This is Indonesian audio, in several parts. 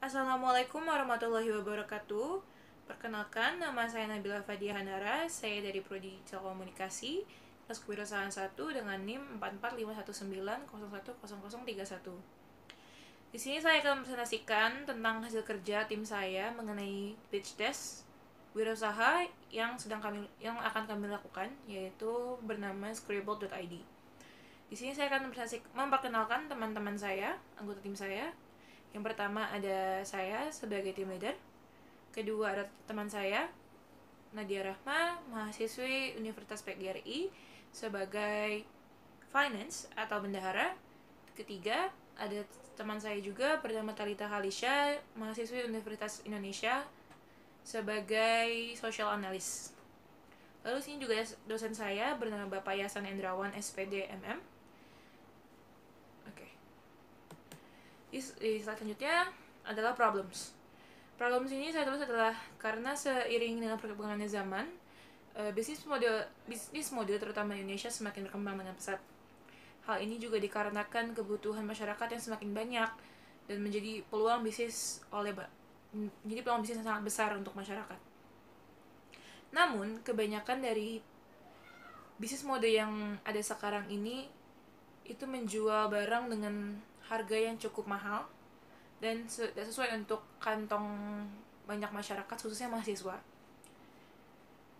Assalamualaikum warahmatullahi wabarakatuh. Perkenalkan, nama saya Nabila Fadia Handara. Saya dari Prodi Telekomunikasi, kelas kewirausahaan 1 dengan NIM 44519010031. Di sini saya akan mempresentasikan tentang hasil kerja tim saya mengenai pitch desk wirausaha yang akan kami lakukan, yaitu bernama Scribble.id. Di sini saya akan memperkenalkan teman-teman saya, anggota tim saya. Yang pertama ada saya sebagai tim leader. Kedua ada teman saya, Nadia Rahma, mahasiswi Universitas PGRI sebagai finance atau bendahara. Ketiga ada teman saya juga bernama Talita Halisha, mahasiswi Universitas Indonesia sebagai social analyst. Lalu sini juga ada dosen saya bernama Bapak Yasan Endrawan SPD MM. Di slide selanjutnya adalah problems. Problems ini saya tulis adalah karena seiring dengan perkembangannya zaman, bisnis model terutama di Indonesia semakin berkembang dengan pesat. Hal ini juga dikarenakan kebutuhan masyarakat yang semakin banyak dan menjadi peluang bisnis yang sangat besar untuk masyarakat. Namun, kebanyakan dari bisnis model yang ada sekarang ini itu menjual barang dengan harga yang cukup mahal dan tidak sesuai untuk kantong banyak masyarakat, khususnya mahasiswa.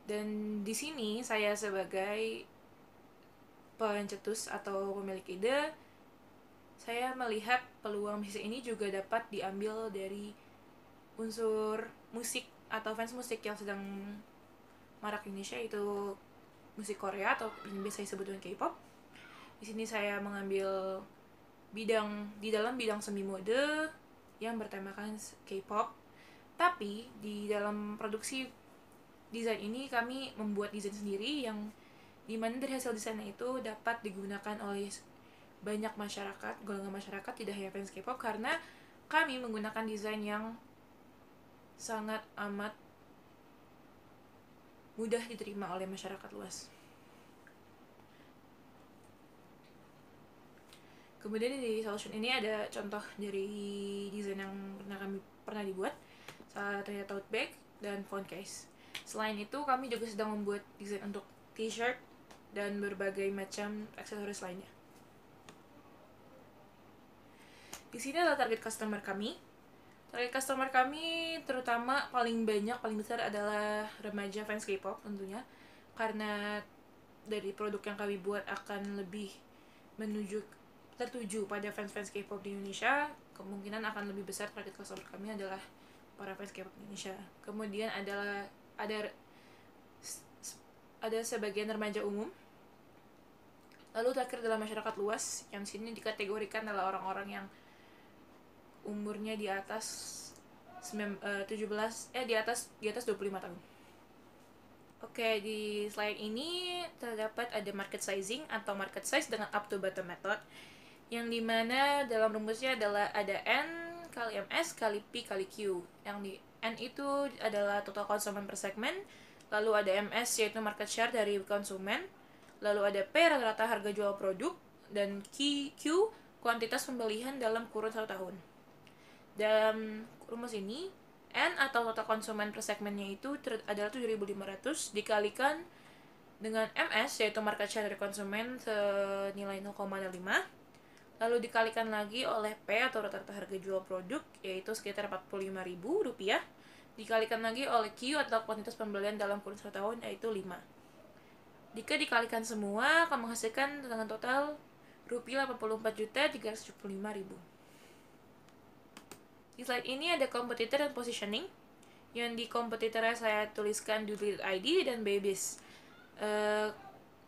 Dan di sini saya sebagai pencetus atau pemilik ide, saya melihat peluang bisnis ini juga dapat diambil dari unsur musik atau fans musik yang sedang marak di Indonesia, yaitu musik Korea atau yang biasa disebut dengan K-pop. Di sini saya mengambil di dalam bidang semi mode yang bertemakan K-pop. Tapi di dalam produksi desain ini kami membuat desain sendiri yang dimana dari hasil desainnya itu dapat digunakan oleh banyak masyarakat, golongan masyarakat, tidak hanya fans K-pop, karena kami menggunakan desain yang sangat amat mudah diterima oleh masyarakat luas. Kemudian di solution ini ada contoh dari desain yang pernah dibuat, salah satunya tote bag dan phone case. Selain itu, kami juga sedang membuat desain untuk t-shirt dan berbagai macam aksesoris lainnya. Di sini adalah target customer kami. Target customer kami terutama paling besar adalah remaja fans K-pop tentunya, karena dari produk yang kami buat akan lebih tertuju pada fans K-pop di Indonesia. Kemungkinan akan lebih besar target customer kami adalah para fans K-pop di Indonesia. Kemudian ada sebagian remaja umum. Lalu terakhir adalah masyarakat luas, yang sini dikategorikan adalah orang-orang yang umurnya di atas 25 tahun. Oke, di slide ini terdapat ada market sizing atau market size dengan up to bottom method, yang dimana dalam rumusnya adalah ada N kali MS kali P kali Q. Yang di N itu adalah total konsumen per segmen, lalu ada MS yaitu market share dari konsumen, lalu ada P rata-rata harga jual produk, dan Q kuantitas pembelian dalam kurun 1 tahun. Dalam rumus ini, N atau total konsumen per segmennya itu adalah 7.500 dikalikan dengan MS yaitu market share dari konsumen senilai 0,05, lalu dikalikan lagi oleh P atau rata-rata harga jual produk yaitu sekitar Rp45.000, dikalikan lagi oleh Q atau kuantitas pembelian dalam kurun 1 tahun yaitu 5. Jika dikalikan semua akan menghasilkan dengan total Rp84.375.000. Di slide ini ada kompetitor dan positioning. Yang di kompetitornya saya tuliskan Doodle.id dan Babies.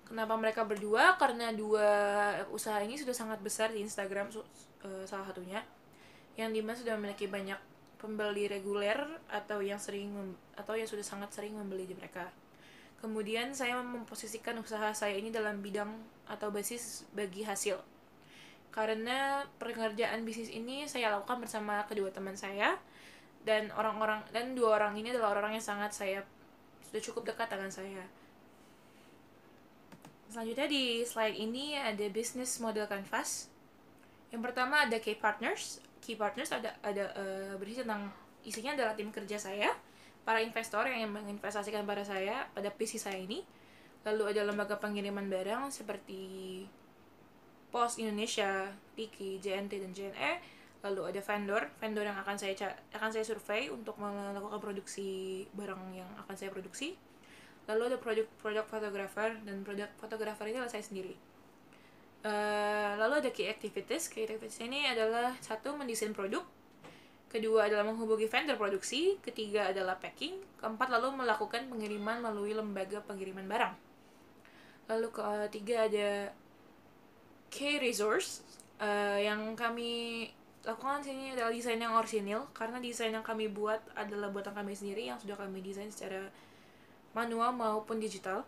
Kenapa mereka berdua? Karena dua usaha ini sudah sangat besar di Instagram, salah satunya, yang dimana sudah memiliki banyak pembeli reguler atau yang sudah sangat sering membeli di mereka. Kemudian saya memposisikan usaha saya ini dalam bidang atau basis bagi hasil, karena pengerjaan bisnis ini saya lakukan bersama kedua teman saya, dan dua orang ini adalah orang yang sangat sudah cukup dekat dengan saya. Selanjutnya di slide ini ada business model canvas. Yang pertama ada K-Partners. key partners berisi tentang, isinya adalah tim kerja saya, para investor yang menginvestasikan pada saya, pada PC saya ini. Lalu ada lembaga pengiriman barang seperti Pos Indonesia, Tiki, JNT, dan JNE. Lalu ada vendor yang akan saya survei untuk melakukan produksi barang yang akan saya produksi. Lalu ada produk fotografer, dan produk fotografer ini adalah saya sendiri. Lalu ada key activities ini adalah: 1. Mendesain produk, kedua adalah menghubungi vendor produksi, ketiga adalah packing, keempat lalu melakukan pengiriman melalui lembaga pengiriman barang. Lalu ketiga ada key resource, yang kami lakukan sini adalah desain yang orisinil, karena desain yang kami buat adalah buatan kami sendiri yang sudah kami desain secara manual maupun digital.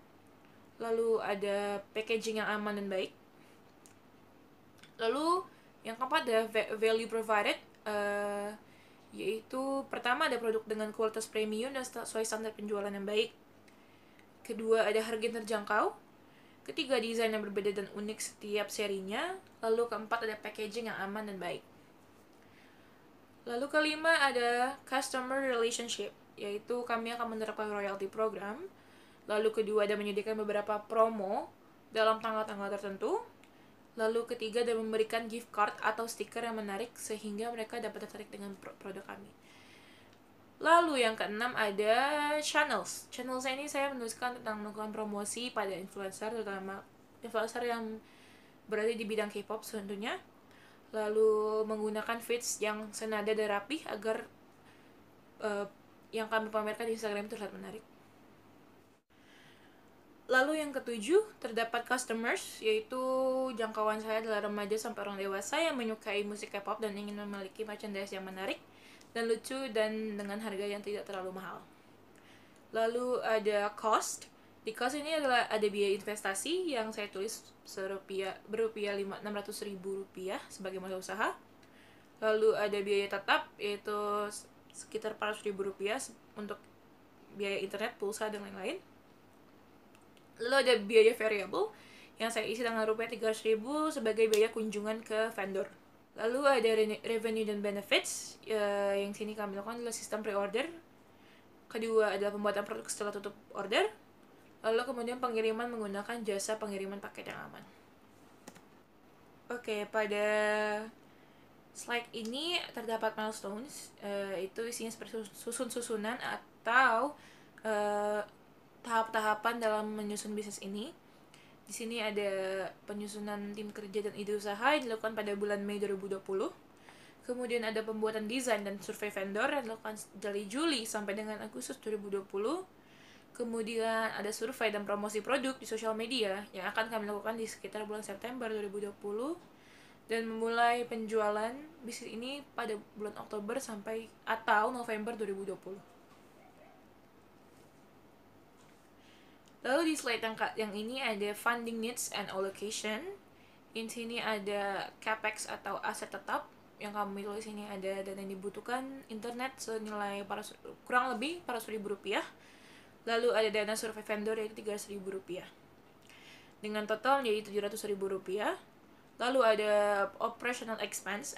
Lalu ada packaging yang aman dan baik. Lalu yang keempat ada value provided, yaitu pertama ada produk dengan kualitas premium dan sesuai standar penjualan yang baik. Kedua ada harga yang terjangkau. Ketiga, desain yang berbeda dan unik setiap serinya. Lalu keempat ada packaging yang aman dan baik. Lalu kelima ada customer relationship, yaitu kami akan menerapkan royalty program. Lalu kedua ada menyediakan beberapa promo dalam tanggal-tanggal tertentu. Lalu ketiga ada memberikan gift card atau stiker yang menarik sehingga mereka dapat tertarik dengan produk kami. Lalu yang keenam ada channels. Channels ini saya menuliskan tentang melakukan promosi pada influencer, terutama influencer yang berada di bidang K-pop tentunya. Lalu menggunakan feeds yang senada dan rapih agar yang kami pamerkan di Instagram itu terlihat menarik. Lalu yang ketujuh, terdapat customers, yaitu jangkauan saya adalah remaja sampai orang dewasa yang menyukai musik K-pop dan ingin memiliki merchandise yang menarik dan lucu dan dengan harga yang tidak terlalu mahal. Lalu ada cost. Di cost ini adalah ada biaya investasi yang saya tulis berupiah 600.000 rupiah sebagai modal usaha. Lalu ada biaya tetap, yaitu sekitar 400.000 rupiah untuk biaya internet, pulsa, dan lain-lain. Lalu ada biaya variable yang saya isi dengan rupiah 300.000 sebagai biaya kunjungan ke vendor. Lalu ada revenue dan benefits, yang sini kami lakukan adalah sistem pre-order. Kedua adalah pembuatan produk setelah tutup order. Lalu kemudian pengiriman menggunakan jasa pengiriman paket yang aman. Oke, pada slide ini terdapat milestones, itu isinya seperti susunan atau tahap-tahapan dalam menyusun bisnis ini. Di sini ada penyusunan tim kerja dan ide usaha yang dilakukan pada bulan Mei 2020. Kemudian ada pembuatan desain dan survei vendor yang dilakukan dari Juli sampai dengan Agustus 2020. Kemudian ada survei dan promosi produk di sosial media yang akan kami lakukan di sekitar bulan September 2020. Dan memulai penjualan bisnis ini pada bulan Oktober atau November 2020. Lalu di slide yang ini ada funding needs and allocation. Di sini ada capex atau aset tetap yang kami tulis ini ada dana yang dibutuhkan internet senilai kurang lebih 400.000 rupiah. Lalu ada dana survei vendor yaitu 300.000 rupiah. Dengan total menjadi 700.000 rupiah. Lalu ada operational expense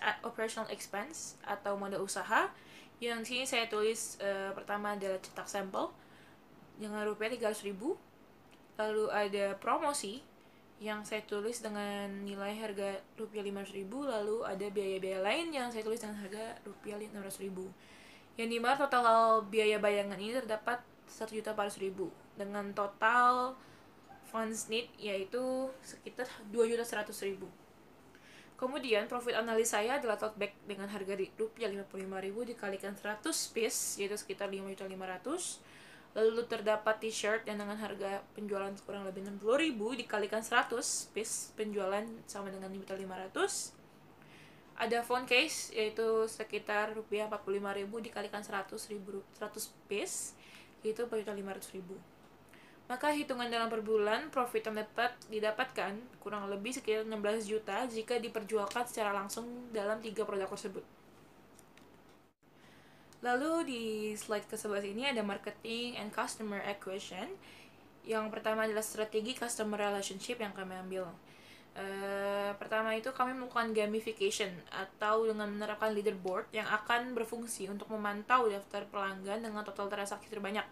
atau modal usaha. Yang sini saya tulis pertama adalah cetak sampel dengan rupiah 300.000. Lalu ada promosi yang saya tulis dengan nilai harga rupiah 500.000. Lalu ada biaya-biaya lain yang saya tulis dengan harga rupiah 600.000. Yang dimana total biaya bayangan ini terdapat 1.400.000 dengan total funds need yaitu sekitar 2.100.000. Kemudian profit analis saya adalah tote bag dengan harga rupiah 55.000 dikalikan 100 piece yaitu sekitar 5.500.000. Lalu terdapat t-shirt yang dengan harga penjualan kurang lebih 60.000 dikalikan 100 piece penjualan sama dengan 5.500. Ada phone case yaitu sekitar rupiah 45.000 dikalikan 100 piece yaitu 4.500.000. Maka hitungan dalam per bulan profit yang didapatkan kurang lebih sekitar 16 juta jika diperjualkan secara langsung dalam 3 produk tersebut. Lalu di slide ke-11 ini ada marketing and customer acquisition. Yang pertama adalah strategi customer relationship yang kami ambil. Pertama itu kami melakukan gamification atau dengan menerapkan leaderboard yang akan berfungsi untuk memantau daftar pelanggan dengan total transaksi terbanyak.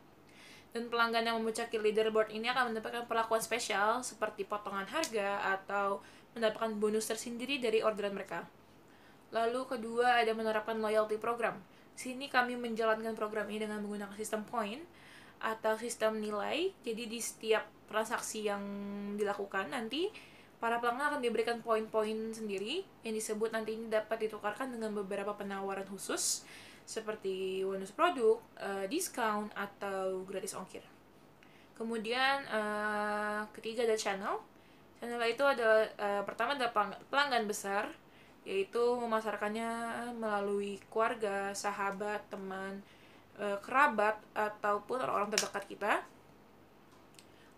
Dan pelanggan yang memuncaki leaderboard ini akan mendapatkan perlakuan spesial seperti potongan harga atau mendapatkan bonus tersendiri dari orderan mereka. Lalu kedua ada menerapkan loyalty program. Di sini kami menjalankan program ini dengan menggunakan sistem point atau sistem nilai. Jadi di setiap transaksi yang dilakukan nanti para pelanggan akan diberikan poin-poin sendiri yang disebut nanti ini dapat ditukarkan dengan beberapa penawaran khusus seperti bonus produk, diskon, atau gratis ongkir. Kemudian ketiga ada channel. Channel itu adalah pertama ada pelanggan besar, yaitu memasarkannya melalui keluarga, sahabat, teman, kerabat, ataupun orang-orang terdekat kita.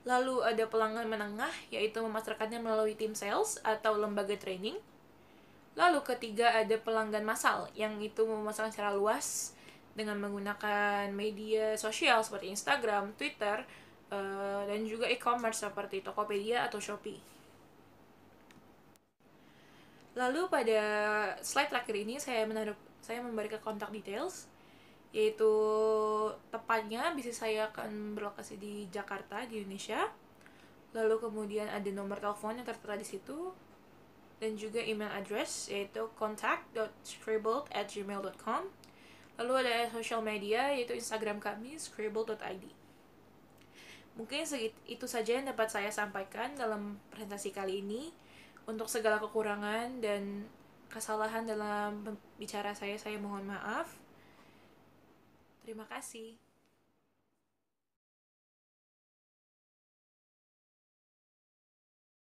Lalu ada pelanggan menengah, yaitu memasarkannya melalui tim sales atau lembaga training. Lalu ketiga ada pelanggan massal, yang itu memasarkan secara luas dengan menggunakan media sosial seperti Instagram, Twitter, dan juga e-commerce seperti Tokopedia atau Shopee. Lalu pada slide terakhir ini saya memberikan kontak details, yaitu tepatnya bisnis saya akan berlokasi di Jakarta, di Indonesia. Lalu kemudian ada nomor telepon yang tertera di situ, dan juga email address yaitu contact.scribbled@gmail.com. Lalu ada social media yaitu Instagram kami scribbled.id. Mungkin itu saja yang dapat saya sampaikan dalam presentasi kali ini. Untuk segala kekurangan dan kesalahan dalam bicara saya mohon maaf. Terima kasih.